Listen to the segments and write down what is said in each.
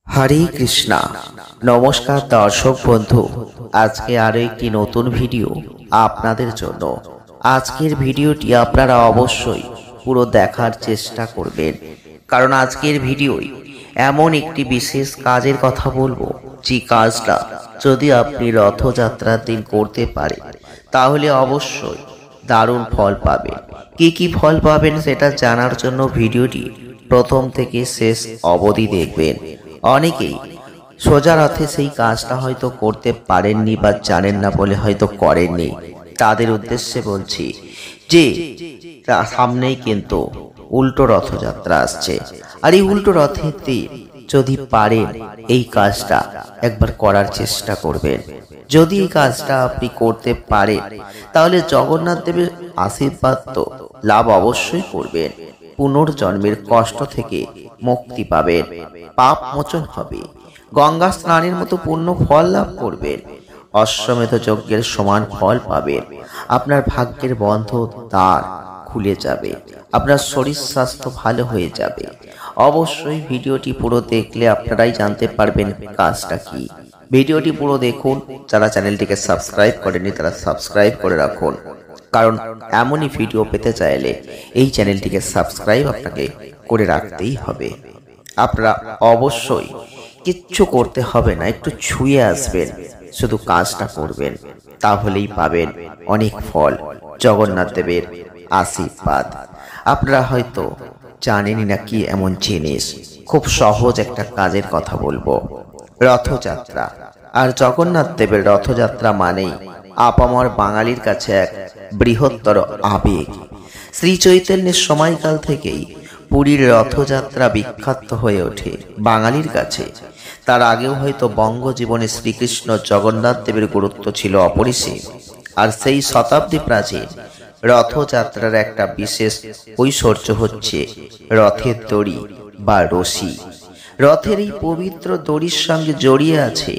হরে কৃষ্ণা। নমস্কার দর্শক বন্ধু, আজকে আরো একটি নতুন ভিডিও আপনাদের জন্য। আজকের ভিডিওটি আপনারা অবশ্যই পুরো দেখার চেষ্টা করবেন, কারণ আজকের ভিডিওই এমন একটি বিশেষ কাজের কথা বলবো, যে কাজটা যদি আপনি রথযাত্রার দিন করতে পারেন তাহলে অবশ্যই দারুণ ফল পাবেন। কি ফল পাবেন সেটা জানার জন্য ভিডিওটি প্রথম থেকে শেষ অবধি দেখবেন। অনেকেই সোজা রথে সেই কাজটা হয়তো করতে পারেননি বা জানেন না বলে হয়তো করেননি। তাদের উদ্দেশ্যে বলছি যে সামনেই কিন্তু উল্টো রথযাত্রা আসছে, আর এই উল্টো রথের দিন যদি পারেন এই কাজটা একবার করার চেষ্টা করবেন। যদি এই কাজটা আপনি করতে পারেন তাহলে জগন্নাথ দেবের আশীর্বাদ তো লাভ অবশ্যই করবেন। পুনর্জন্মের কষ্ট থেকে মুক্তি পাবেন, পাপ মোচন হবে, গঙ্গা স্নানের মতো পূর্ণ ফল লাভ করবেন, অশ্বমেধ যজ্ঞের সমান ফল পাবেন, আপনার ভাগ্যের বন্ধ দ্বার খুলে যাবে, আপনার শরীর স্বাস্থ্য ভালো হয়ে যাবে। অবশ্যই ভিডিওটি পুরো দেখলে আপনারাই জানতে পারবেন কাজটা কি। ভিডিওটি পুরো দেখুন। যারা চ্যানেলটিকে সাবস্ক্রাইব করেনি তারা সাবস্ক্রাইব করে রাখুন, কারণ এমনই ভিডিও পেতে চাইলে এই চ্যানেলটিকে সাবস্ক্রাইব আপনাকে করে রাখতেই হবে। আপনারা অবশ্যই কিচ্ছু করতে হবে না, একটু ছুঁয়ে আসবেন, শুধু কাজটা করবেন, তাহলেই পাবেন অনেক ফল, জগন্নাথ দেবের আশীর্বাদ। আপনারা হয়তো জানেনই না কি এমন জিনিস। খুব সহজ একটা কাজের কথা বলবো, রথযাত্রা। আর জগন্নাথ দেবের রথযাত্রা মানেই আপামর বাঙালির কাছে এক বৃহত্তর আবেগ। শ্রী চৈতন্যের সময়কাল থেকেই পুরীর রথযাত্রা বিখ্যাত হয়ে ওঠে বাঙালির কাছে। তার আগেও হয়তো বঙ্গজীবনে শ্রীকৃষ্ণ জগন্নাথ দেবের গুরুত্ব ছিল অপরিসীম। আর সেই শতাব্দী প্রাচীন রথযাত্রার একটা বিশেষ ঐশ্বর্য হচ্ছে রথের দড়ি বা রশি। রথের এই পবিত্র দড়ির সঙ্গে জড়িয়ে আছে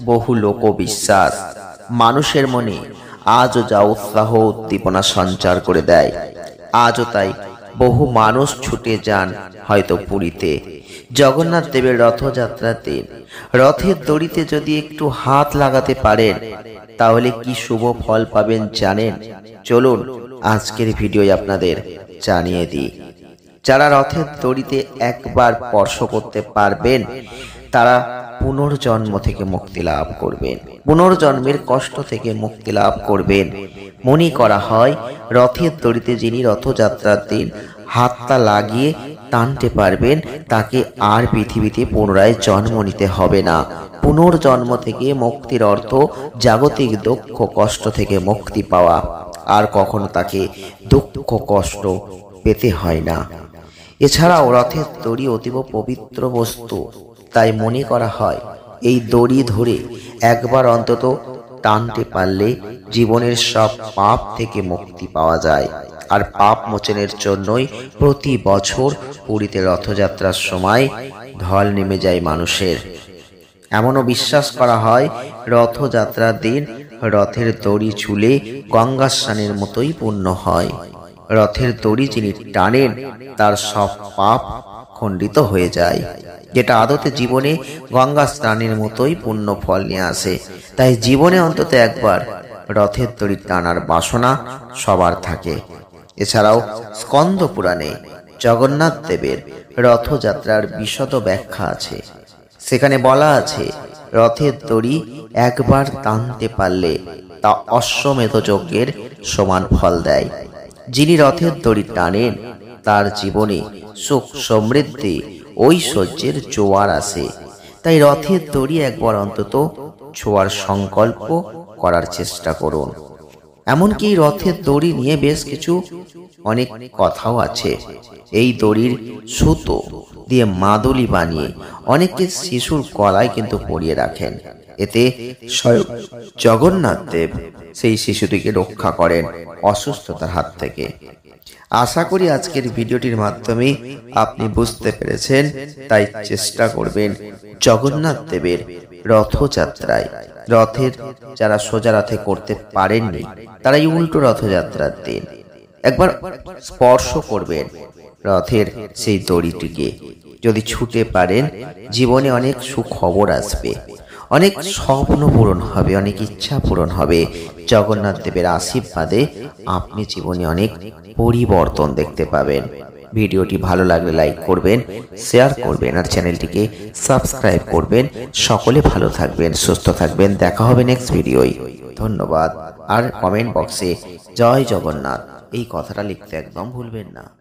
বহু লোকবিশ্বাস। মানুষের মনে আজও যা উৎসাহ উদ্দীপনা সঞ্চার করে দেয়। আজও তাই বহু মানুষ ছুটে যান হয়তো পুরীতে। জগন্নাথ দেবের রথযাত্রাতে রথের দড়িতে যদি একটু হাত লাগাতে পারেন তাহলে কি শুভ ফল পাবেন জানেন? চলুন আজকের ভিডিও আপনাদের জানিয়ে দিই। যারা রথের দড়িতে একবার স্পর্শ করতে পারবেন তারা পুনর্জন্ম থেকে মুক্তি লাভ করবেন, পুনর্জন্মের কষ্ট থেকে মুক্তি লাভ করবেন। মনে করা হয় রথের দড়িতে যিনি রথযাত্রার দিন হাতটা লাগিয়ে টানতে পারবেন তাকে আর পৃথিবীতে পুনরায় জন্ম নিতে হবে না। পুনর্জন্ম থেকে মুক্তির অর্থ জাগতিক দুঃখ কষ্ট থেকে মুক্তি পাওয়া, আর কখনো তাকে দুঃখ কষ্ট পেতে হয় না। এছাড়াও রথের দড়ি অতীব পবিত্র বস্তু, তাই মনে করা হয় এই দড়ি ধরে একবার অন্তত টানতে পারলে জীবনের সব পাপ থেকে মুক্তি পাওয়া যায়। আর পাপ মোচনের জন্যই প্রতি বছর পুরীতে রথযাত্রার সময় ঢল নেমে যায় মানুষের। এমনও বিশ্বাস করা হয় রথযাত্রার দিন রথের দড়ি ঝুলে গঙ্গা স্নানের মতোই পুণ্য হয়। রথের দড়ি যিনি টানেন তার সব পাপ খণ্ডিত হয়ে যায়, যেটা আদতে জীবনে গঙ্গা স্নানের মতোই পুণ্য ফল নিয়ে আসে। তাই জীবনে অন্তত একবার রথের দড়ি টানার বাসনা সবার থাকে। এছাড়াও স্কন্দ পুরাণে জগন্নাথ দেবের রথযাত্রার বিশদ ব্যাখ্যা আছে। সেখানে বলা আছে রথের দড়ি একবার টানতে পারলে তা অশ্বমেধ যজ্ঞের সমান ফল দেয়। যিনি রথের দড়ি টানেন তার জীবনে সুখ সমৃদ্ধি ঐশ্বর্যের জোয়ার আসে। তাই রথের দড়ি একবার অন্তত ছোঁয়ার সংকল্প করার চেষ্টা করুন। এমনকি রথের দড়ি নিয়ে বেশ কিছু অনেক কথাও আছে। এই দড়ির সুতো দিয়ে মাদুলি বানিয়ে অনেকে শিশুর গলায় কিন্তু পরিয়ে রাখেন। এতে স্বয়ং জগন্নাথ দেব সেই শিশুটিকে রক্ষা করেন অসুস্থতার হাত থেকে। আশা করি আজকের ভিডিওটির মাধ্যমে আপনি বুঝতে পেরেছেন। তাই চেষ্টা করবেন জগন্নাথ দেবের রথযাত্রায়, রথের যারা সোজা রথে করতে পারেননি তারা এই উল্টো রথযাত্রার দিন একবার স্পর্শ করবেন রথের সেই দড়িটিকে। যদি ছুটে পারেন জীবনে অনেক সুখবর আসবে, অনেক স্বপ্ন পূরণ হবে, অনেক ইচ্ছা পূরণ হবে। জগন্নাথ দেবের আশীর্বাদে আপনি জীবনে অনেক পরিবর্তন দেখতে পাবেন। ভিডিওটি ভালো লাগলে লাইক করবেন, শেয়ার করবেন আর চ্যানেলটিকে সাবস্ক্রাইব করবেন। সকলে ভালো থাকবেন, সুস্থ থাকবেন। দেখা হবে নেক্সট ভিডিওয়। ধন্যবাদ। আর কমেন্ট বক্সে জয় জগন্নাথ এই কথাটা লিখতে একদম ভুলবেন না।